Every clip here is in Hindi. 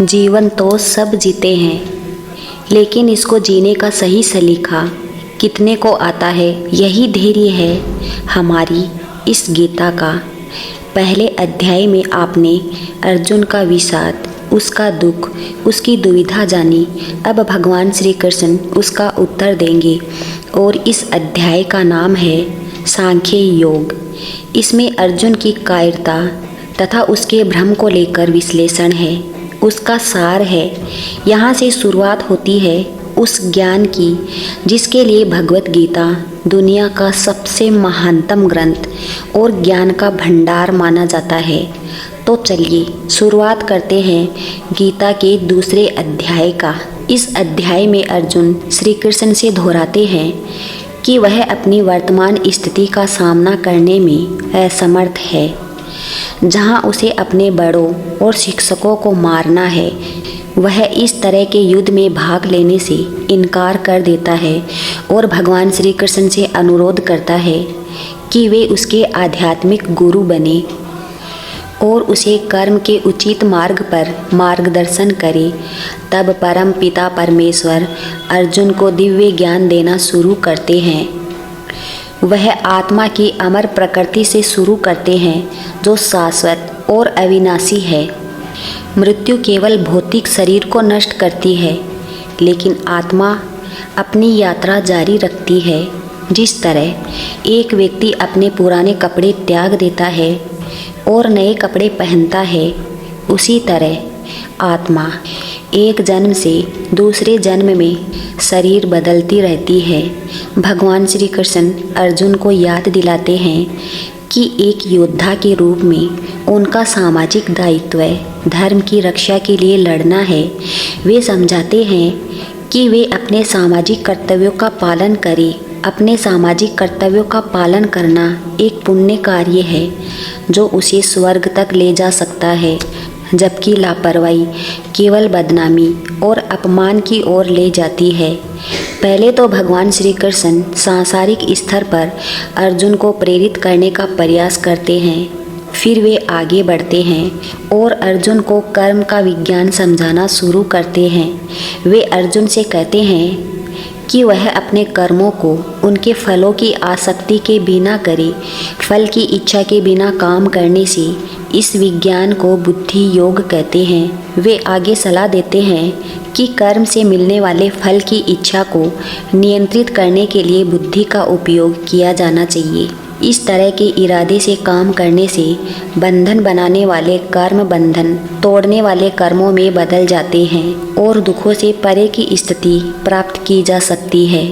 जीवन तो सब जीते हैं, लेकिन इसको जीने का सही सलीका कितने को आता है, यही धैर्य है हमारी इस गीता का। पहले अध्याय में आपने अर्जुन का विषाद, उसका दुख, उसकी दुविधा जानी। अब भगवान श्री कृष्ण उसका उत्तर देंगे और इस अध्याय का नाम है सांख्य योग। इसमें अर्जुन की कायरता तथा उसके भ्रम को लेकर विश्लेषण है, उसका सार है। यहाँ से शुरुआत होती है उस ज्ञान की जिसके लिए भगवत गीता दुनिया का सबसे महानतम ग्रंथ और ज्ञान का भंडार माना जाता है। तो चलिए शुरुआत करते हैं गीता के दूसरे अध्याय का। इस अध्याय में अर्जुन श्री कृष्ण से दोहराते हैं कि वह अपनी वर्तमान स्थिति का सामना करने में असमर्थ है, जहां उसे अपने बड़ों और शिक्षकों को मारना है। वह इस तरह के युद्ध में भाग लेने से इनकार कर देता है और भगवान श्री कृष्ण से अनुरोध करता है कि वे उसके आध्यात्मिक गुरु बने और उसे कर्म के उचित मार्ग पर मार्गदर्शन करे। तब परम पिता परमेश्वर अर्जुन को दिव्य ज्ञान देना शुरू करते हैं। वह आत्मा की अमर प्रकृति से शुरू करते हैं जो शाश्वत और अविनाशी है। मृत्यु केवल भौतिक शरीर को नष्ट करती है, लेकिन आत्मा अपनी यात्रा जारी रखती है। जिस तरह एक व्यक्ति अपने पुराने कपड़े त्याग देता है और नए कपड़े पहनता है, उसी तरह आत्मा एक जन्म से दूसरे जन्म में शरीर बदलती रहती है। भगवान श्री कृष्ण अर्जुन को याद दिलाते हैं कि एक योद्धा के रूप में उनका सामाजिक दायित्व धर्म की रक्षा के लिए लड़ना है। वे समझाते हैं कि वे अपने सामाजिक कर्तव्यों का पालन करें। अपने सामाजिक कर्तव्यों का पालन करना एक पुण्य कार्य है जो उसे स्वर्ग तक ले जा सकता है, जबकि लापरवाही केवल बदनामी और अपमान की ओर ले जाती है। पहले तो भगवान श्री कृष्ण सांसारिक स्तर पर अर्जुन को प्रेरित करने का प्रयास करते हैं, फिर वे आगे बढ़ते हैं और अर्जुन को कर्म का विज्ञान समझाना शुरू करते हैं। वे अर्जुन से कहते हैं कि वह अपने कर्मों को उनके फलों की आसक्ति के बिना करे, फल की इच्छा के बिना काम करने से। इस विज्ञान को बुद्धि योग कहते हैं। वे आगे सलाह देते हैं कि कर्म से मिलने वाले फल की इच्छा को नियंत्रित करने के लिए बुद्धि का उपयोग किया जाना चाहिए। इस तरह के इरादे से काम करने से बंधन बनाने वाले कर्म बंधन तोड़ने वाले कर्मों में बदल जाते हैं और दुखों से परे की स्थिति प्राप्त की जा सकती है।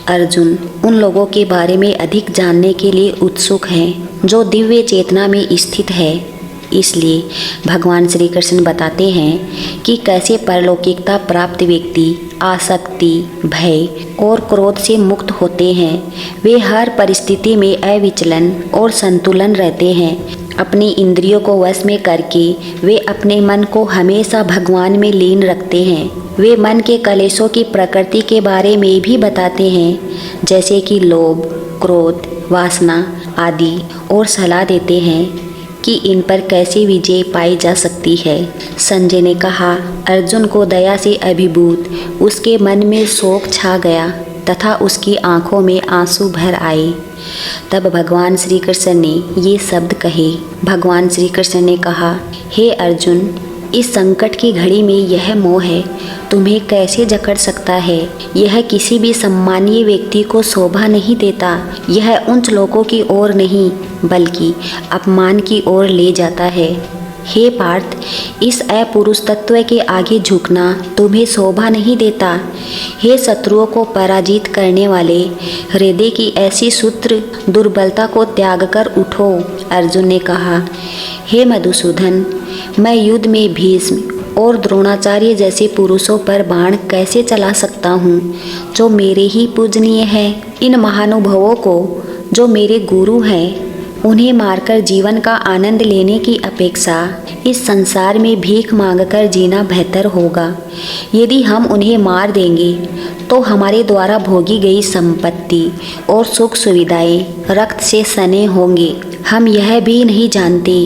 अर्जुन उन लोगों के बारे में अधिक जानने के लिए उत्सुक हैं जो दिव्य चेतना में स्थित है। इसलिए भगवान श्री कृष्ण बताते हैं कि कैसे परलौकिकता प्राप्त व्यक्ति आसक्ति, भय और क्रोध से मुक्त होते हैं। वे हर परिस्थिति में अविचलन और संतुलन रहते हैं। अपनी इंद्रियों को वश में करके वे अपने मन को हमेशा भगवान में लीन रखते हैं। वे मन के कलेशों की प्रकृति के बारे में भी बताते हैं, जैसे कि लोभ, क्रोध, वासना आदि, और सलाह देते हैं कि इन पर कैसे विजय पाई जा सकती है। संजय ने कहा, अर्जुन को दया से अभिभूत उसके मन में शोक छा गया तथा उसकी आंखों में आंसू भर आए। तब भगवान श्री कृष्ण ने ये शब्द कहे। भगवान श्री कृष्ण ने कहा, हे अर्जुन, इस संकट की घड़ी में यह मोह तुम्हें कैसे जकड़ सकता है। यह किसी भी सम्मानीय व्यक्ति को शोभा नहीं देता। यह उच्च लोगों की ओर नहीं बल्कि अपमान की ओर ले जाता है। हे पार्थ, इस अपुरुष तत्व के आगे झुकना तुम्हें शोभा नहीं देता। हे शत्रुओं को पराजित करने वाले हृदय की ऐसी सूत्र दुर्बलता को त्याग कर उठो। अर्जुन ने कहा, हे मधुसूदन, मैं युद्ध में भीष्म और द्रोणाचार्य जैसे पुरुषों पर बाण कैसे चला सकता हूँ जो मेरे ही पूजनीय हैं। इन महानुभवों को जो मेरे गुरु हैं उन्हें मारकर जीवन का आनंद लेने की अपेक्षा इस संसार में भीख मांगकर जीना बेहतर होगा। यदि हम उन्हें मार देंगे तो हमारे द्वारा भोगी गई संपत्ति और सुख सुविधाएं रक्त से सने होंगे। हम यह भी नहीं जानते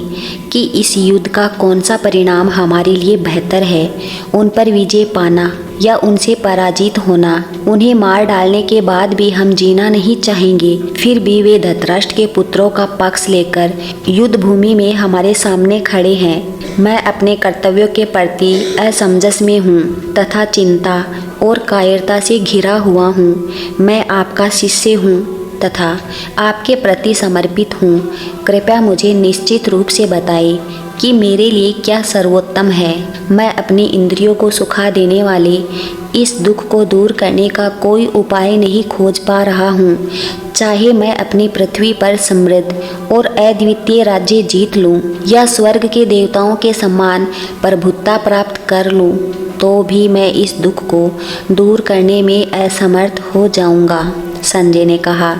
कि इस युद्ध का कौन सा परिणाम हमारे लिए बेहतर है, उन पर विजय पाना या उनसे पराजित होना। उन्हें मार डालने के बाद भी हम जीना नहीं चाहेंगे। फिर भी वे धृतराष्ट्र के पुत्रों का पक्ष लेकर युद्ध भूमि में हमारे सामने खड़े हैं। मैं अपने कर्तव्यों के प्रति असमंजस में हूँ तथा चिंता और कायरता से घिरा हुआ हूँ। मैं आपका शिष्य हूँ तथा आपके प्रति समर्पित हूँ। कृपया मुझे निश्चित रूप से बताएं कि मेरे लिए क्या सर्वोत्तम है। मैं अपनी इंद्रियों को सुखा देने वाले इस दुख को दूर करने का कोई उपाय नहीं खोज पा रहा हूँ। चाहे मैं अपनी पृथ्वी पर समृद्ध और अद्वितीय राज्य जीत लूँ या स्वर्ग के देवताओं के समान प्रभुत्ता प्राप्त कर लूँ, तो भी मैं इस दुख को दूर करने में असमर्थ हो जाऊँगा। संजय ने कहा।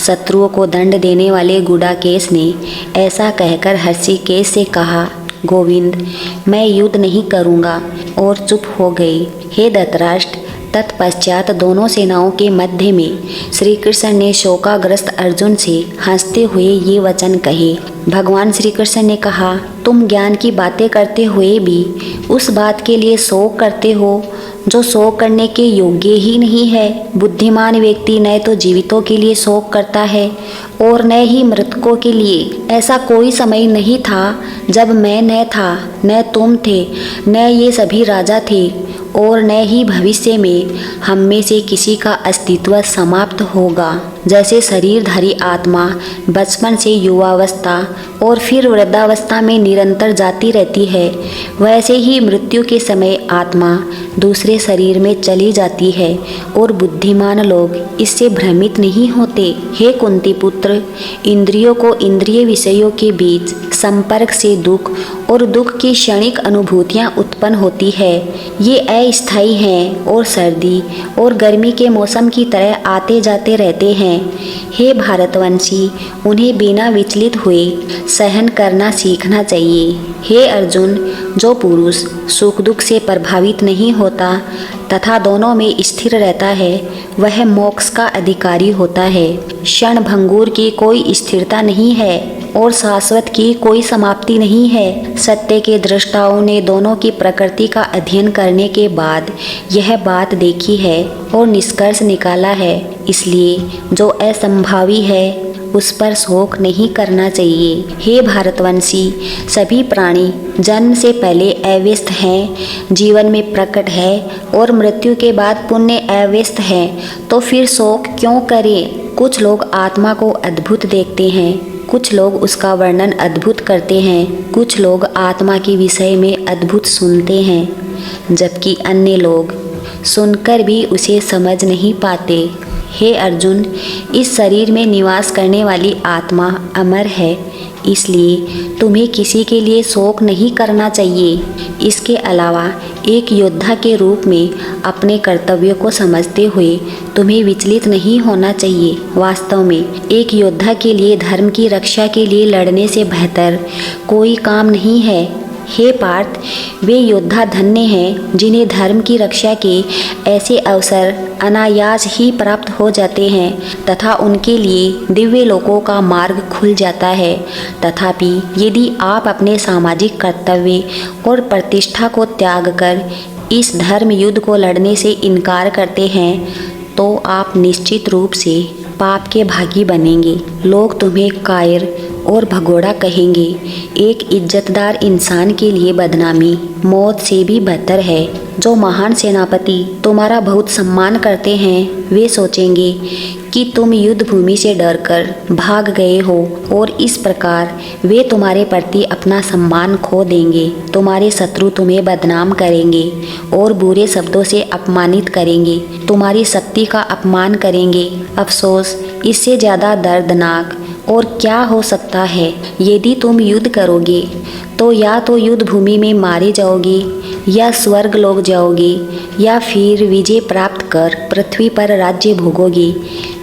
शत्रुओं को दंड देने वाले गुडाकेश ने ऐसा कहकर हर्षिकेश से कहा, गोविंद, मैं युद्ध नहीं करूँगा, और चुप हो गई। हे धृतराष्ट्र, तत्पश्चात दोनों सेनाओं के मध्य में श्री कृष्ण ने शोकाग्रस्त अर्जुन से हंसते हुए ये वचन कहे। भगवान श्री कृष्ण ने कहा, तुम ज्ञान की बातें करते हुए भी उस बात के लिए शोक करते हो जो शोक करने के योग्य ही नहीं है। बुद्धिमान व्यक्ति न तो जीवितों के लिए शोक करता है और न ही मृतकों के लिए। ऐसा कोई समय नहीं था जब मैं न था, न तुम थे, न ये सभी राजा थे, और न ही भविष्य में हम में से किसी का अस्तित्व समाप्त होगा। जैसे शरीरधारी आत्मा बचपन से युवावस्था और फिर वृद्धावस्था में निरंतर जाती रहती है, वैसे ही मृत्यु के समय आत्मा दूसरे शरीर में चली जाती है और बुद्धिमान लोग इससे भ्रमित नहीं होते। हे कुंती पुत्र, इंद्रियों को इंद्रिय विषयों के बीच संपर्क से दुख और दुख की क्षणिक अनुभूतियाँ उत्पन्न होती है। ये अस्थायी हैं और सर्दी और गर्मी के मौसम की तरह आते जाते रहते हैं। हे भारतवंशी, उन्हें बिना विचलित हुए सहन करना सीखना चाहिए। हे अर्जुन, जो पुरुष सुख दुख से प्रभावित नहीं होता तथा दोनों में स्थिर रहता है, वह मोक्ष का अधिकारी होता है। क्षण भंगुर की कोई स्थिरता नहीं है और शाश्वत की कोई समाप्ति नहीं है। सत्य के दृष्टाओं ने दोनों की प्रकृति का अध्ययन करने के बाद यह बात देखी है और निष्कर्ष निकाला है। इसलिए जो असंभावी है उस पर शोक नहीं करना चाहिए। हे भारतवंशी, सभी प्राणी जन्म से पहले अव्यस्त हैं, जीवन में प्रकट है और मृत्यु के बाद पुण्य अव्यस्त है, तो फिर शोक क्यों करें? कुछ लोग आत्मा को अद्भुत देखते हैं, कुछ लोग उसका वर्णन अद्भुत करते हैं, कुछ लोग आत्मा के विषय में अद्भुत सुनते हैं, जबकि अन्य लोग सुनकर भी उसे समझ नहीं पाते। हे अर्जुन, इस शरीर में निवास करने वाली आत्मा अमर है, इसलिए तुम्हें किसी के लिए शोक नहीं करना चाहिए। इसके अलावा एक योद्धा के रूप में अपने कर्तव्यों को समझते हुए तुम्हें विचलित नहीं होना चाहिए। वास्तव में एक योद्धा के लिए धर्म की रक्षा के लिए लड़ने से बेहतर कोई काम नहीं है। हे पार्थ, वे योद्धा धन्य हैं जिन्हें धर्म की रक्षा के ऐसे अवसर अनायास ही प्राप्त हो जाते हैं तथा उनके लिए दिव्य लोकों का मार्ग खुल जाता है। तथापि यदि आप अपने सामाजिक कर्तव्य और प्रतिष्ठा को त्याग कर इस धर्म युद्ध को लड़ने से इनकार करते हैं तो आप निश्चित रूप से पाप के भागी बनेंगे। लोग तुम्हें कायर और भगोड़ा कहेंगे। एक इज्जतदार इंसान के लिए बदनामी मौत से भी बेहतर है। जो महान सेनापति तुम्हारा बहुत सम्मान करते हैं, वे सोचेंगे कि तुम युद्ध भूमि से डरकर भाग गए हो और इस प्रकार वे तुम्हारे प्रति अपना सम्मान खो देंगे। तुम्हारे शत्रु तुम्हें बदनाम करेंगे और बुरे शब्दों से अपमानित करेंगे, तुम्हारी शक्ति का अपमान करेंगे। अफसोस, इससे ज़्यादा दर्दनाक और क्या हो सकता है? यदि तुम युद्ध करोगे तो या तो युद्ध भूमि में मारे जाओगे या स्वर्ग लोक जाओगे या फिर विजय प्राप्त कर पृथ्वी पर राज्य भोगोगे।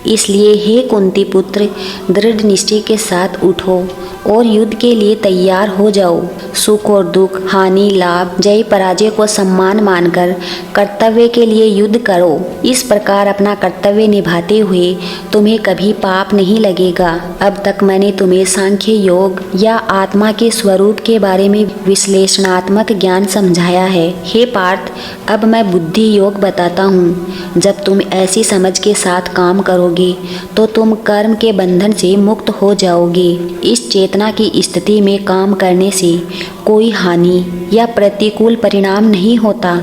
इसलिए हे कुंती पुत्र, दृढ़ निश्चय के साथ उठो और युद्ध के लिए तैयार हो जाओ। सुख और दुख, हानि लाभ, जय पराजय को सम्मान मानकर कर्तव्य के लिए युद्ध करो। इस प्रकार अपना कर्तव्य निभाते हुए तुम्हें कभी पाप नहीं लगेगा। अब तक मैंने तुम्हें सांख्य योग या आत्मा के स्वरूप के बारे में विश्लेषणात्मक ज्ञान समझाया है। हे पार्थ, अब मैं बुद्धि योग बताता हूँ। जब तुम ऐसी समझ के साथ काम करोगे तो तुम कर्म के बंधन से मुक्त हो जाओगे। इस चेतना की स्थिति में काम करने से कोई हानि या प्रतिकूल परिणाम नहीं होता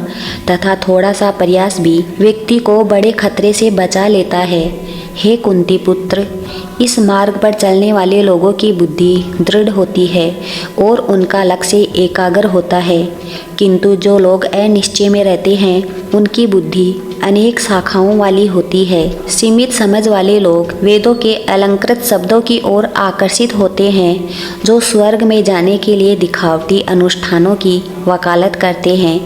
तथा थोड़ा सा प्रयास भी व्यक्ति को बड़े खतरे से बचा लेता है। हे कुंती पुत्र, इस मार्ग पर चलने वाले लोगों की बुद्धि दृढ़ होती है और उनका लक्ष्य एकाग्र होता है, किंतु जो लोग अनिश्चय में रहते हैं उनकी बुद्धि अनेक शाखाओं वाली होती है। सीमित समझ वाले लोग वेदों के अलंकृत शब्दों की ओर आकर्षित होते हैं, जो स्वर्ग में जाने के लिए दिखावटी अनुष्ठानों की वकालत करते हैं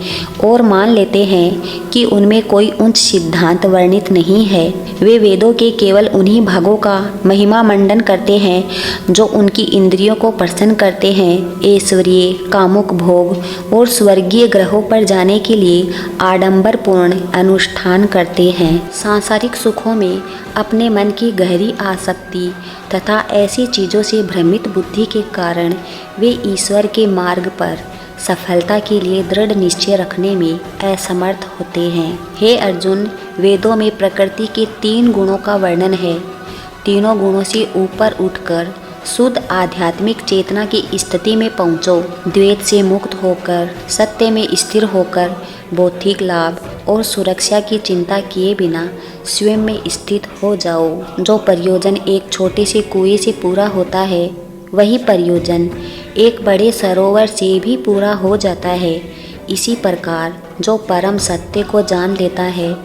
और मान लेते हैं कि उनमें कोई उच्च सिद्धांत वर्णित नहीं है। वे वेदों के केवल उन्हीं भागों का महिमा मंडन करते हैं जो उनकी इंद्रियों को प्रसन्न करते हैं। ऐश्वर्य, कामुक भोग और स्वर्गीय ग्रहों पर जाने के लिए आडंबरपूर्ण अनुष्ठान करते हैं। सांसारिक सुखों में अपने मन की गहरी आसक्ति तथा ऐसी चीज़ों से भ्रमित बुद्धि के कारण वे ईश्वर के मार्ग पर सफलता के लिए दृढ़ निश्चय रखने में असमर्थ होते हैं। हे अर्जुन, वेदों में प्रकृति के 3 गुणों का वर्णन है। तीनों गुणों से ऊपर उठकर शुद्ध आध्यात्मिक चेतना की स्थिति में पहुँचो। द्वैत से मुक्त होकर सत्य में स्थिर होकर बौद्धिक लाभ और सुरक्षा की चिंता किए बिना स्वयं में स्थित हो जाओ। जो प्रयोजन एक छोटे से कुएं से पूरा होता है, वही प्रयोजन एक बड़े सरोवर से भी पूरा हो जाता है। इसी प्रकार जो परम सत्य को जान लेता है,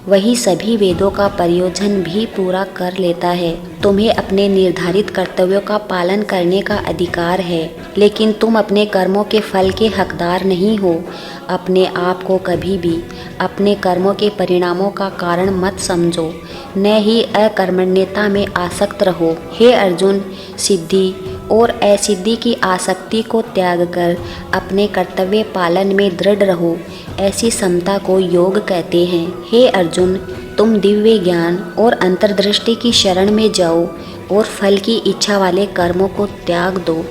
वही सभी वेदों का प्रयोजन भी पूरा कर लेता है। तुम्हें अपने निर्धारित कर्तव्यों का पालन करने का अधिकार है, लेकिन तुम अपने कर्मों के फल के हकदार नहीं हो। अपने आप को कभी भी अपने कर्मों के परिणामों का कारण मत समझो, न ही अकर्मण्यता में आसक्त रहो। हे अर्जुन, सिद्धि और असिद्धि की आसक्ति को त्याग कर अपने कर्तव्य पालन में दृढ़ रहो। ऐसी समता को योग कहते हैं। हे अर्जुन, तुम दिव्य ज्ञान और अंतर्दृष्टि की शरण में जाओ और फल की इच्छा वाले कर्मों को त्याग दो,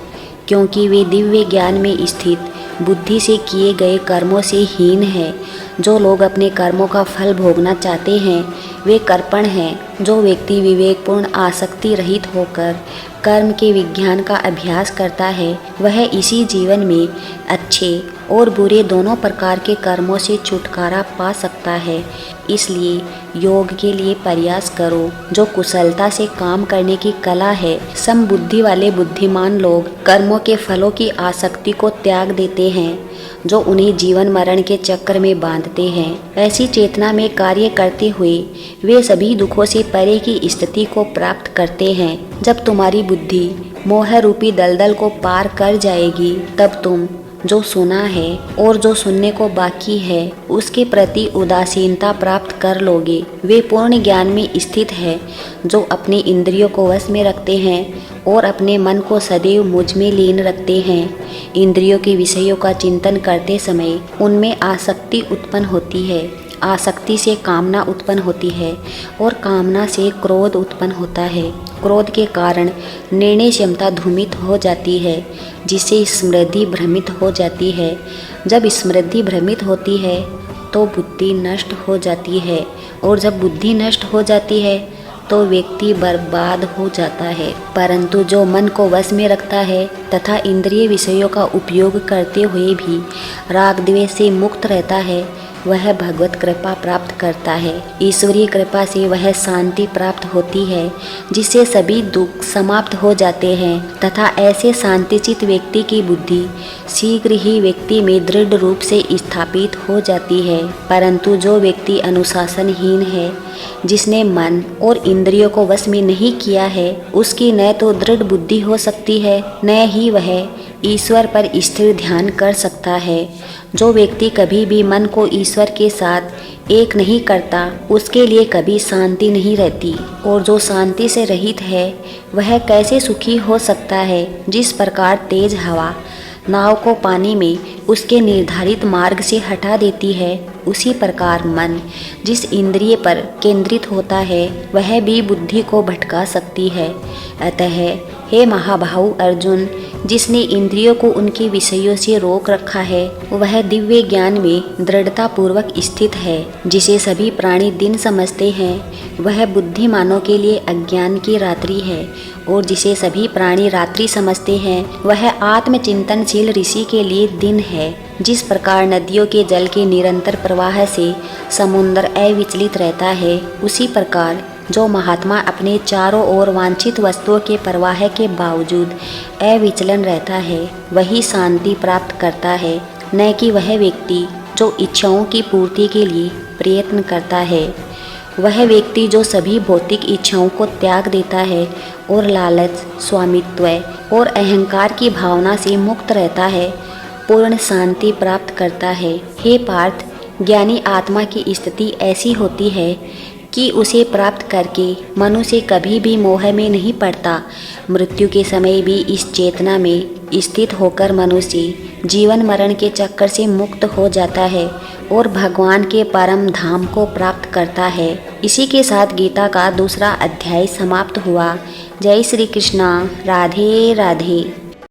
क्योंकि वे दिव्य ज्ञान में स्थित बुद्धि से किए गए कर्मों से हीन है। जो लोग अपने कर्मों का फल भोगना चाहते हैं, वे कर्पण हैं। जो व्यक्ति विवेकपूर्ण आसक्ति रहित होकर कर्म के विज्ञान का अभ्यास करता है, वह इसी जीवन में अच्छे और बुरे दोनों प्रकार के कर्मों से छुटकारा पा सकता है। इसलिए योग के लिए प्रयास करो, जो कुशलता से काम करने की कला है। समबुद्धि वाले बुद्धिमान लोग कर्मों के फलों की आसक्ति को त्याग देते हैं, जो उन्हें जीवन मरण के चक्र में बांधते हैं। ऐसी चेतना में कार्य करते हुए वे सभी दुखों से परे की स्थिति को प्राप्त करते हैं। जब तुम्हारी बुद्धि मोह रूपी दलदल को पार कर जाएगी, तब तुम जो सुना है और जो सुनने को बाकी है उसके प्रति उदासीनता प्राप्त कर लोगे। वे पूर्ण ज्ञान में स्थित है, जो अपनी इंद्रियों को वश में रखते हैं और अपने मन को सदैव मुझ में लीन रखते हैं। इंद्रियों के विषयों का चिंतन करते समय उनमें आसक्ति उत्पन्न होती है, आसक्ति से कामना उत्पन्न होती है और कामना से क्रोध उत्पन्न होता है। क्रोध के कारण निर्णय क्षमता धूमित हो जाती है, जिससे स्मृति भ्रमित हो जाती है। जब स्मृति भ्रमित होती है तो बुद्धि नष्ट हो जाती है, और जब बुद्धि नष्ट हो जाती है तो व्यक्ति बर्बाद हो जाता है। परंतु जो मन को वश में रखता है तथा इंद्रिय विषयों का उपयोग करते हुए भी राग द्वेष से मुक्त रहता है, वह भगवत कृपा प्राप्त करता है। ईश्वरीय कृपा से वह शांति प्राप्त होती है, जिससे सभी दुख समाप्त हो जाते हैं तथा ऐसे शांतिचित व्यक्ति की बुद्धि शीघ्र ही व्यक्ति में दृढ़ रूप से स्थापित हो जाती है। परंतु जो व्यक्ति अनुशासनहीन है, जिसने मन और इंद्रियों को वश में नहीं किया है, उसकी न तो दृढ़ बुद्धि हो सकती है, न ही वह ईश्वर पर स्थिर ध्यान कर सकता है। जो व्यक्ति कभी भी मन को ईश्वर के साथ एक नहीं करता उसके लिए कभी शांति नहीं रहती, और जो शांति से रहित है वह कैसे सुखी हो सकता है। जिस प्रकार तेज हवा नाव को पानी में उसके निर्धारित मार्ग से हटा देती है, उसी प्रकार मन जिस इंद्रिय पर केंद्रित होता है वह भी बुद्धि को भटका सकती है। अतः हे महाबाहु अर्जुन, जिसने इंद्रियों को उनके विषयों से रोक रखा है वह दिव्य ज्ञान में दृढ़ता पूर्वक स्थित है। जिसे सभी प्राणी दिन समझते हैं वह बुद्धिमानों के लिए अज्ञान की रात्रि है, और जिसे सभी प्राणी रात्रि समझते हैं वह आत्मचिंतनशील ऋषि के लिए दिन है। जिस प्रकार नदियों के जल के निरंतर प्रवाह से समुद्र अविचलित रहता है, उसी प्रकार जो महात्मा अपने चारों ओर वांछित वस्तुओं के प्रवाह के बावजूद अविचलन रहता है वही शांति प्राप्त करता है, न कि वह व्यक्ति जो इच्छाओं की पूर्ति के लिए प्रयत्न करता है। वह व्यक्ति जो सभी भौतिक इच्छाओं को त्याग देता है और लालच, स्वामित्व और अहंकार की भावना से मुक्त रहता है, पूर्ण शांति प्राप्त करता है। हे पार्थ, ज्ञानी आत्मा की स्थिति ऐसी होती है कि उसे प्राप्त करके मनुष्य कभी भी मोह में नहीं पड़ता। मृत्यु के समय भी इस चेतना में स्थित होकर मनुष्य जीवन मरण के चक्कर से मुक्त हो जाता है और भगवान के परम धाम को प्राप्त करता है। इसी के साथ गीता का दूसरा अध्याय समाप्त हुआ। जय श्री कृष्णा। राधे राधे।